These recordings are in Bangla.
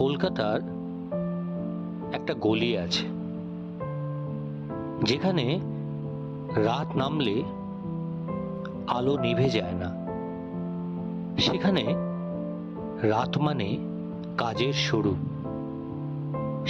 কলকাতার একটা গলি আছে যেখানে রাত নামলে আলো নিভে যায় না। সেখানে রাত মানে কাজের শুরু।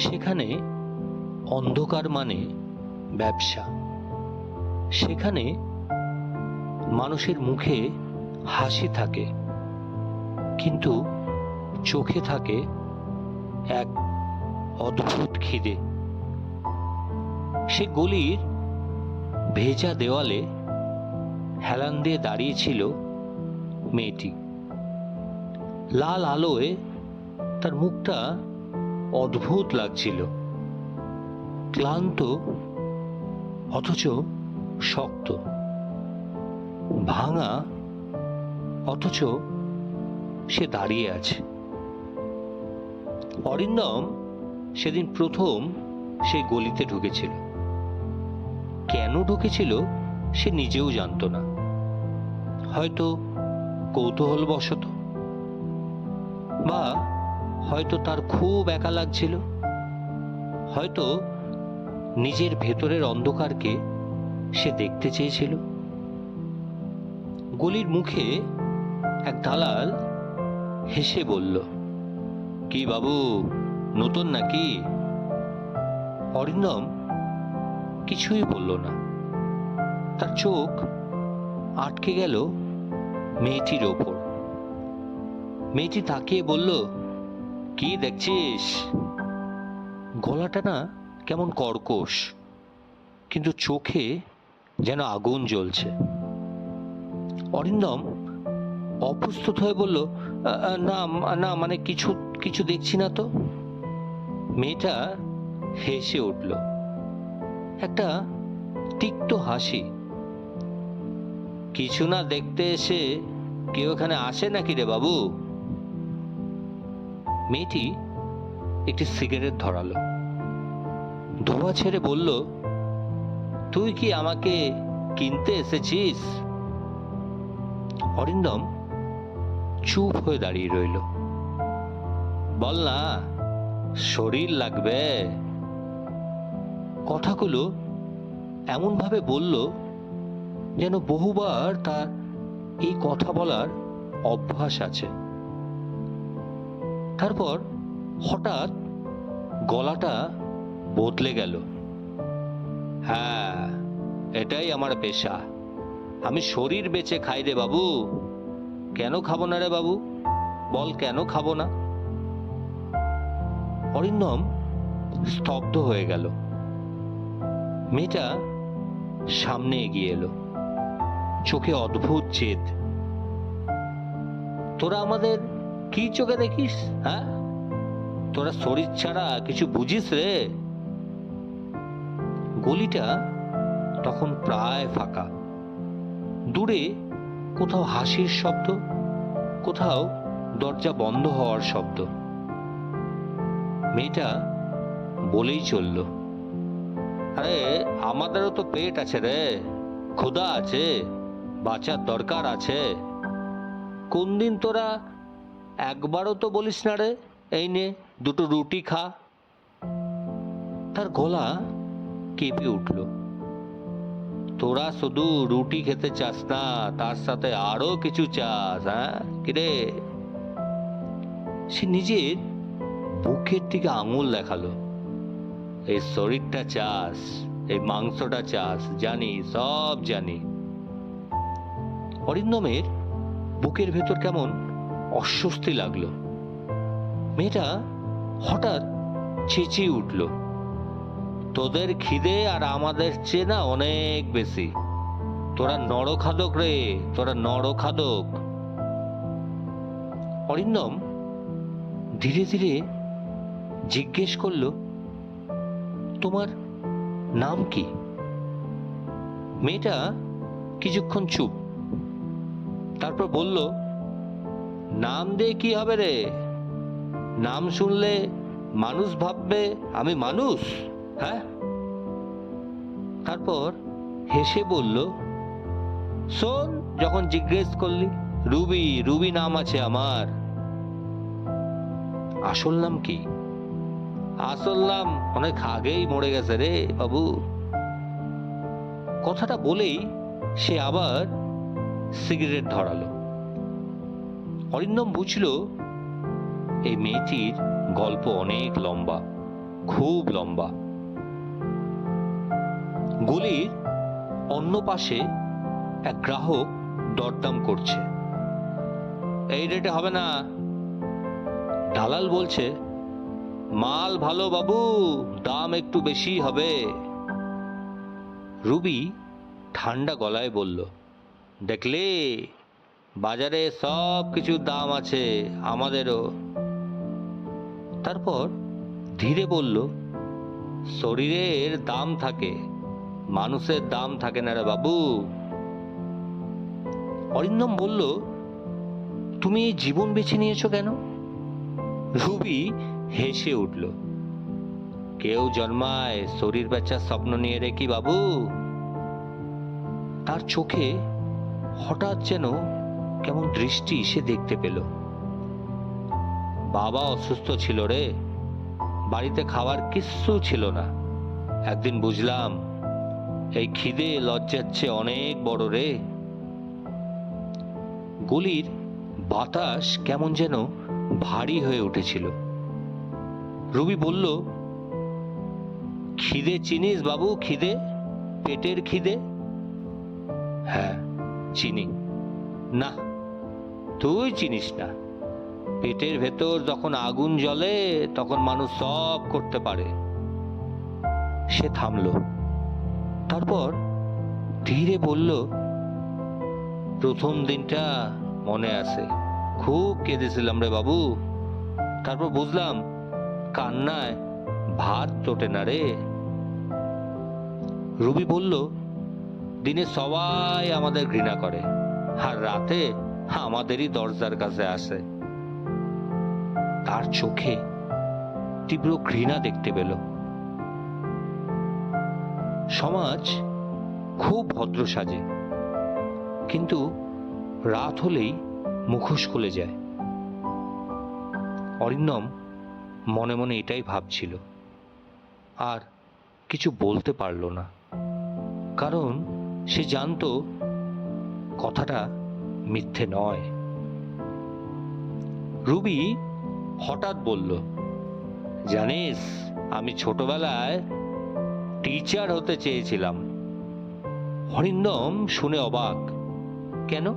সেখানে অন্ধকার মানে ব্যবসা। সেখানে মানুষের মুখে হাসি থাকে, কিন্তু চোখে থাকে এক অদ্ভুত খিদে। সে গলির ভেজা দেওয়ালে হেলান দিয়ে দাঁড়িয়েছিল মেয়েটি। লাল আলোয় তার মুখটা অদ্ভুত লাগছিল, ক্লান্ত অথচ শক্ত, ভাঙা অথচ সে দাঁড়িয়ে আছে। অরিন্দম সেদিন প্রথম সেই গলিতে ঢুকেছিল। কেন ঢুকেছিল সে নিজেও জানত না। হয়তো কৌতূহলবশত, বা হয়তো তার খুব একা লাগছিল, হয়তো নিজের ভেতরের অন্ধকারকে সে দেখতে চেয়েছিল। গলির মুখে এক দালাল হেসে বলল, কি বাবু, নতুন নাকি? অরিন্দম কিছুই বলল না। তার চোখ আটকে গেল মেয়েটির ওপর। মেয়েটি তাকিয়ে বলল, কি দেখছিস? গলাটা না কেমন কর্কশ, কিন্তু চোখে যেন আগুন জ্বলছে। অরিন্দম অপ্রস্তুত হয়ে বলল, না না, মানে কিছু কিছু দেখছি না তো। মেয়েটা হেসে উঠল, একটা তিক্ত হাসি। কিছু না দেখতে এসে কেউ এখানে আসে নাকি রে বাবু? মেয়েটি একটি সিগারেট ধরালো, ধোঁয়া ছেড়ে বলল, তুই কি আমাকে কিনতে এসেছিস? অরিন্দম চুপ হয়ে দাঁড়িয়ে রইল। বল না, শরীর লাগবে। কথাগুলো এমন ভাবে বলল যেন বহুবার তার এই কথা বলার অভ্যাস আছে। তারপর হঠাৎ গলাটা বদলে গেল। হ্যাঁ, এটাই আমার পেশা। আমি শরীর বেচে খাই রে বাবু। কেন খাবো না রে বাবু? বল, কেন খাবো না? অরিন্দম স্তব্ধ হয়ে গেল। মেয়েটা সামনে এগিয়ে এলো, চোখে অদ্ভুত জেদ। তোরা আমাদের কি চোখে দেখিস? হ্যাঁ, তোরা শরীর ছাড়া কিছু বুঝিস রে? গলিটা তখন প্রায় ফাঁকা। দূরে কোথাও হাসির শব্দ, কোথাও দরজা বন্ধ হওয়ার শব্দ। মেয়েটা বলেই চলল, আরে আমাদেরও তো পেট আছে রে, ক্ষুধা আছে, বাঁচার দরকার আছে। কোন দিন তোরা একবারও তো বলিস না রে, এই নে দুটো রুটি খা। তার গলা কেঁপে উঠল। তোরা শুধু রুটি খেতে চাস না, তার সাথে আরো কিছু চাস, হ্যাঁ কিরে? সে নিজের বুকের দিকে আঙুল দেখালো। এই শরীরটা চাস, এই মাংসটা চাস, জানি, সব জানি। অরিন্দমের বুকের ভেতর কেমন অস্বস্তি লাগলো। মেয়েটা হঠাৎ চেঁচিয়ে উঠল, তোদের খিদে আর আমাদের চেয়ে না অনেক বেশি। তোরা নরখাদক রে, তোরা নরখাদক। অরিন্দম ধীরে ধীরে জিজ্ঞেস করল, তোমার নাম কি? মেয়েটা কিছুক্ষণ চুপ, তারপর বলল, নাম দিয়ে কি হবে রে? নাম শুনলে মানুষ ভাববে আমি মানুষ। হ্যাঁ? তারপর হেসে বলল, শোন, যখন জিজ্ঞেস করলি, রুবি, রুবি নাম আছে আমার। আসল নাম কি? আসল নাম অনেক আগেই মরে গেছে রে বাবু। কথাটা বলেই সে আবার সিগারেট ধরালো। অরিন্দম বুঝল এই মেয়েটির গল্প অনেক লম্বা, খুব লম্বা। গলির অন্য পাশে এক গ্রাহক দরদাম করছে। এই রেটে হবে না। দালাল বলছে, মাল ভালো বাবু, দাম একটু বেশি হবে। রুবি ঠান্ডা গলায় বলল, দেখলে বাজারে সব কিছুর দাম আছে, আমাদেরও। তারপর ধীরে বলল, শরীরের দাম থাকে, মানুষের দাম থাকে না রে বাবু। অরিন্দম বলল, তুমি এই জীবন বেছে নিয়েছো কেন? রুবি হেসে উঠল, কেউ জন্মায় শরীর বেচার স্বপ্ন নিয়ে রে কি বাবু? তার চোখে হঠাৎ যেন কেমন দৃষ্টি সে দেখতে পেল। বাবা অসুস্থ ছিল রে, বাড়িতে খাবার কিচ্ছু ছিল না। একদিন বুঝলাম এই খিদে লজ্জার চেয়ে অনেক বড় রে। গলির বাতাস কেমন যেন ভারী হয়ে উঠেছিল। রবি বলল, খিদে চিনিস বাবু? খিদে, পেটের খিদে? হ্যাঁ চিনি। না, তুই চিনিস না। পেটের ভেতর যখন আগুন জ্বলে তখন মানুষ সব করতে পারে। সে থামল, তারপর ধীরে বলল, প্রথম দিনটা মনে আছে, খুব কেঁদেছিলাম রে বাবু। তারপর বুঝলাম কান্নায় ভাত তোটে না রে। রবি বলল, দিনে সবাই আমাদের ঘৃণা করে, আর রাতে আমাদেরই দরজার কাছে আসে। তার চোখে তীব্র ঘৃণা দেখতে পেল। সমাজ খুব ভদ্র সাজে, কিন্তু রাত হলেই মুখোশ খুলে যায়। অরিন্দম মনে মনে এটাই ভাবছিল, আর কিছু বলতে পারল না, কারণ সে জানতো কথাটা মিথ্যে নয়। রুবি হঠাৎ বলল, জানিস আমি ছোটবেলায় টিচার হতে চেয়েছিলাম। অরিন্দম শুনে অবাক। কেন?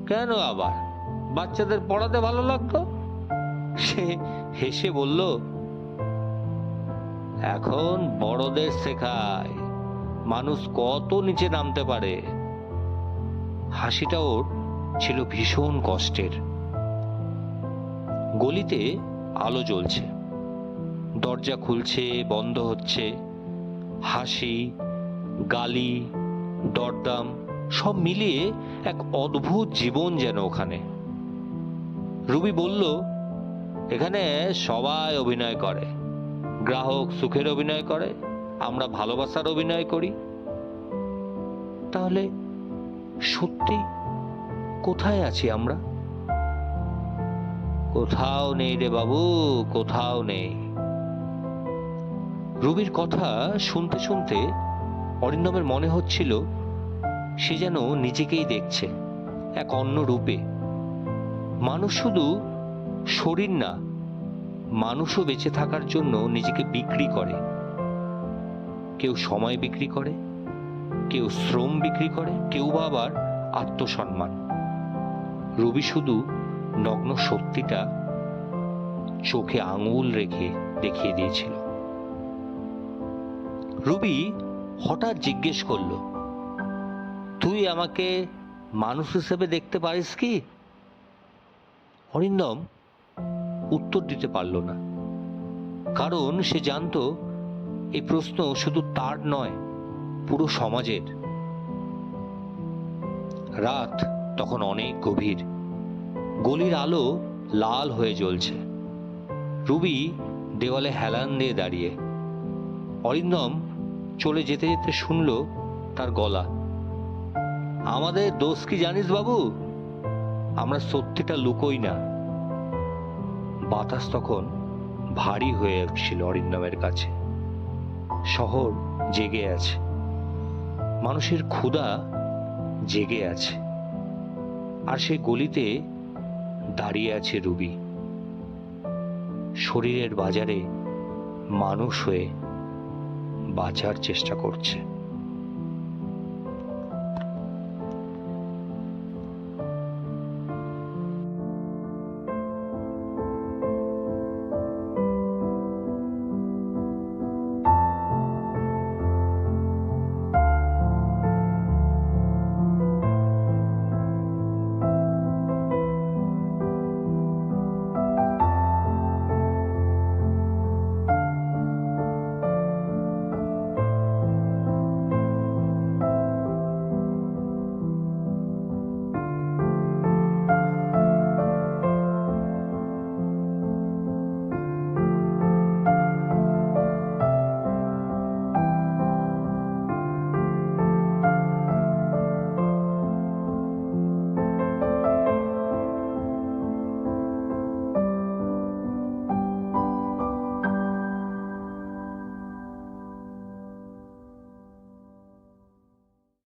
কেন আবার? বাচ্চাদের পড়াতে ভালো লাগতো। সে হেসে বলল, এখন বড়দের শেখায় মানুষ কত নিচে নামতে পারে। হাসিটা ওর ছিল ভীষণ কষ্টের। গলিতে আলো জ্বলছে, দরজা খুলছে বন্ধ হচ্ছে, হাসি, গালি, দরদাম সব মিলিয়ে এক অদ্ভুত জীবন যেন ওখানে। রুবি বলল, এখানে সবাই অভিনয় করে। গ্রাহক সুখের অভিনয় করে, আমরা ভালোবাসার অভিনয় করি। তাহলে সত্যি কোথায় আছি আমরা? কোথাও নেই রে বাবু, কোথাও নেই। রুবির কথা শুনতে শুনতে অরিন্দমের মনে হচ্ছিল সে যেন নিজেকেই দেখছে এক অন্য রূপে। মানুষ শুধু শরীর না, মানুষও বেঁচে থাকার জন্য নিজেকে বিক্রি করে। কেউ সময় বিক্রি করে, কেউ শ্রম বিক্রি করে, কেউ বা আবার আত্মসম্মান। রবি শুধু নগ্ন সত্যিটা চোখে আঙুল রেখে দেখিয়ে দিয়েছিল। রবি হঠাৎ জিজ্ঞেস করল, তুই আমাকে মানুষ হিসেবে দেখতে পারিস কি? অরিন্দম উত্তর দিতে পারল না, কারণ সে জানতো এই প্রশ্ন শুধু তার নয়, পুরো সমাজের। রাত তখন অনেক গভীর, গলির আলো লাল হয়ে জ্বলছে। রুবি দেওয়ালে হেলান দিয়ে দাঁড়িয়ে। অরিন্দম চলে যেতে যেতে শুনল তার গলা, আমাদের দোষ কি জানিস বাবু? আমরা সত্যিটা লুকোই না। বাতাস তখন ভারী হয়ে উঠছিল অরিন্দমের কাছে। শহর জেগে আছে, মানুষের ক্ষুধা জেগে আছে, আর সে গলিতে দাঁড়িয়ে আছে রুবি, শরীরের বাজারে মানুষ হয়ে বাঁচার চেষ্টা করছে।